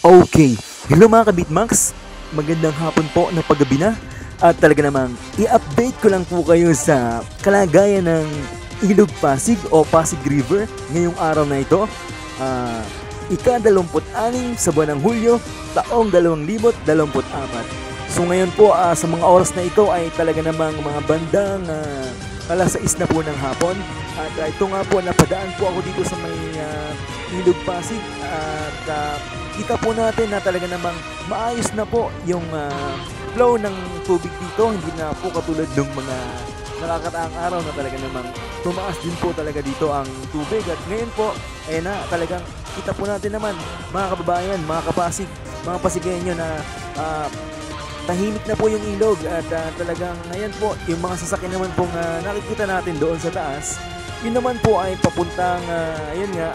Okay, hello mga kabitmax, magandang hapon po na paggabi na at talaga namang i-update ko lang po kayo sa kalagayan ng Ilog Pasig o Pasig River ngayong araw na ito. Ah, ika-26 sa buwan ng Hulyo, taong 2024. So ngayon po sa mga oras na ito ay talaga namang mga bandang alas 6 na po ng hapon. At ito nga po, napadaan po ako dito sa may Ilog Pasig at kita po natin na talaga namang maayos na po yung flow ng tubig dito. Hindi na po katulad ng mga nakakataang araw na talaga namang tumaas din po talaga dito ang tubig. At ngayon po, ayun na, talagang kita po natin naman mga kababayan, mga kapasig, mga Pasigueño na tahimik na po yung ilog at talagang ngayon po yung mga sasakyan naman pong nakikita natin doon sa taas, yun naman po ay papuntang ayun nga,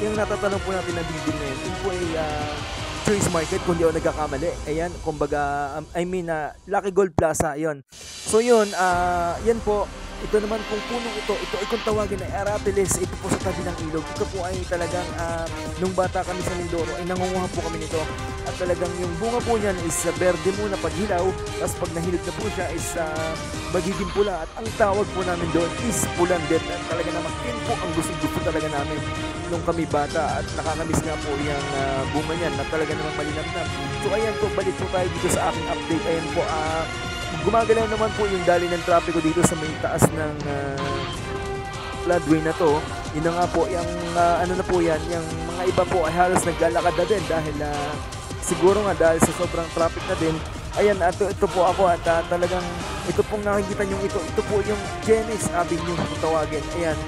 yung natatanong po natin na building na yun po ay Choice Market kung di ako nagkakamali. Ayan, kumbaga, Lucky Gold Plaza, yun. So yun, yan po, ito naman kung punong ito ay kung tawagin ay Aratiles, ito po sa tabi ng ilog. Ito po ay talagang, nung bata kami sa Mindoro, ay nangunguha po kami nito. At talagang yung bunga po niyan is verde muna pag hilaw, tapos pag nahilog na po siya is magiging pula. At ang tawag po namin doon is pulandet. At talaga naman, yun po ang gusto talaga namin nung kami bata. At nakakamiss nga po yung bunga niyan na talaga namang malinamnam. So ayan po, balik po tayo dito sa aking update. Ayan po, gumagalaw naman po yung dali ng trapiko dito sa may taas ng floodway na to. Yun na nga po, yung ano na po yan, yung mga iba po ay halos naglalakad na din dahil siguro nga dahil sa sobrang traffic na din. Ayan, ito po ako at talagang ito pong nakikita nyo ito po yung Genes Avenue kung tawagin. Ayan,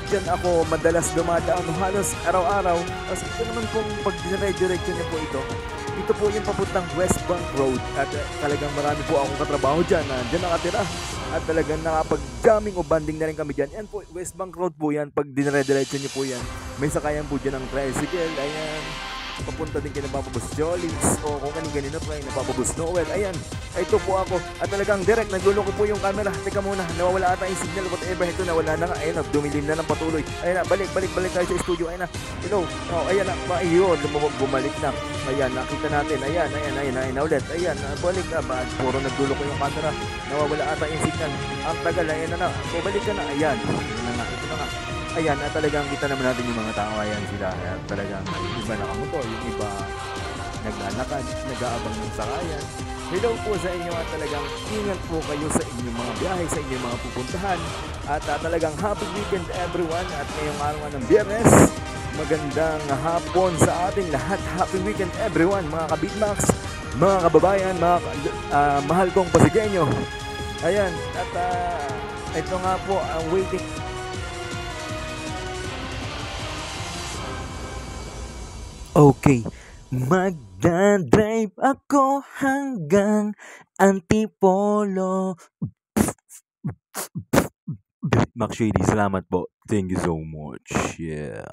dyan ako madalas dumadaan halos araw-araw. Tapos ito naman pong pag dire-diretso niya po ito po yung papuntang West Bank Road at talagang marami po akong katrabaho dyan dyan nakatira at talagang nakapag-jamming o banding na rin kami dyan. Yan po, West Bank Road po yan, pag dinire-diretso nyo po yan, may sakayan po dyan ng tricycle. Ayan, papunta din kayo ng Papabus Jollies o kung kanina try na Papabus Noel. Ayan, ito po ako at talagang direct nagluloko po yung camera. Teka muna, nawawala ata yung signal, whatever. Ito nawala na nga, ayun na, dumilim na ng patuloy. Ayun na, balik tayo sa studio. Ayun na, hello, ayan na, ayun, bumalik na. Ayan, nakita natin, ayan na ulit. Ayan, balik na, puro nagluloko yung camera, nawawala ata yung signal. Ang tagal, ayan na, bumalik ka na. Ayan, ito na nga. Ayan, at talagang kita naman natin yung mga tao. Ayan sila, at talagang yung iba nakamotor, yung iba naglalakad, nag-aabang ng sakayan. Hello po sa inyo at talagang ingat po kayo sa inyong mga biyahe, sa inyong mga pupuntahan. At talagang happy weekend everyone. At ngayong araw ng Biyernes, magandang hapon sa ating lahat. Happy weekend everyone, mga kabitmax, mga kababayan, mga mahal kong Pasigueño. Ayan, at ito nga po ang waiting. Okay, magdadrive ako hanggang Antipolo. Max Shady, salamat po. Thank you so much. Yeah.